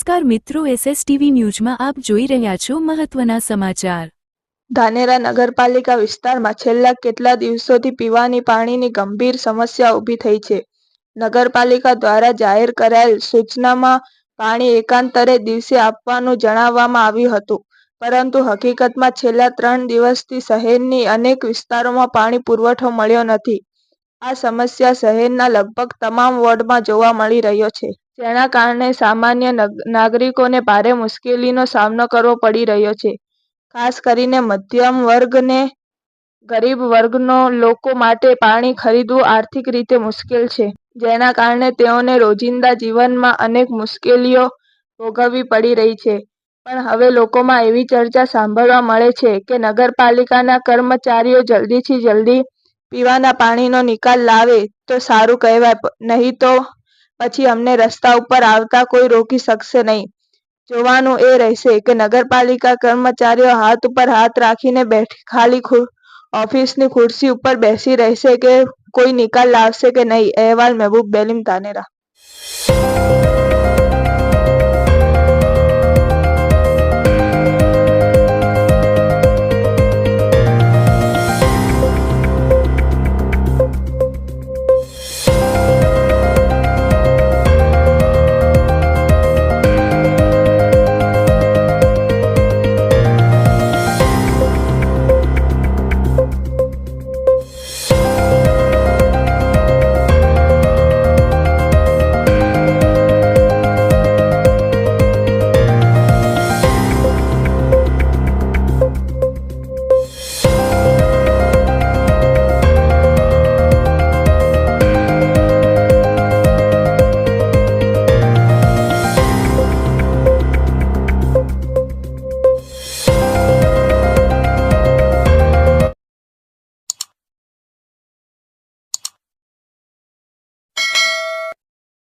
નમસ્કાર મિત્રો, SSTV ન્યૂઝમાં આપ જોઈ રહ્યા છો મહત્વના સમાચાર। ધાનેરા નગરપાલિકા વિસ્તારમાં છેલ્લા કેટલા દિવસોથી પીવાની પાણીની ગંભીર સમસ્યા ઊભી થઈ છે। નગરપાલિકા દ્વારા જાહેર કરાયેલ સૂચનામાં પાણી એકાંતરે દિવસે આપવાનું જણાવવામાં આવ્યું હતું, પરંતુ હકીકતમાં છેલ્લા 3 દિવસથી શહેરની અનેક વિસ્તારોમાં પાણી પુરવઠો મળ્યો નથી। આ સમસ્યા શહેરના લગભગ તમામ વોર્ડમાં જોવા મળી રહ્યો છે, જેના કારણે સામાન્ય નાગરિકોને ભારે મુશ્કેલીનો સામનો કરવો પડી રહ્યો છે। ખાસ કરીને મધ્યમ વર્ગ અને ગરીબ વર્ગના લોકો માટે પાણી ખરીદવું આર્થિક રીતે મુશ્કેલ છે, જેના કારણે તેઓને રોજિંદા જીવનમાં અનેક મુશ્કેલીઓ ભોગવવી પડી રહી છે। પણ હવે લોકોમાં એવી ચર્ચા સાંભળવા મળે છે કે નગરપાલિકાના કર્મચારીઓ જલ્દીથી જલ્દી પીવાના પાણીનો નિકાલ લાવે તો સારું કહેવાય, નહીં તો પછી અમને રસ્તા ઉપર આવતા કોઈ રોકી શકશે નહીં। જોવાનું એ રહેશે કે નગરપાલિકા કર્મચારીઓ હાથ ઉપર હાથ રાખીને ખાલી ઓફિસની ખુરશી ઉપર બેસી રહેશે કે કોઈ નિકાલ લાવશે કે નહીં। અહેવાલ મહેબૂબ બેલીમ, ધાનેરા।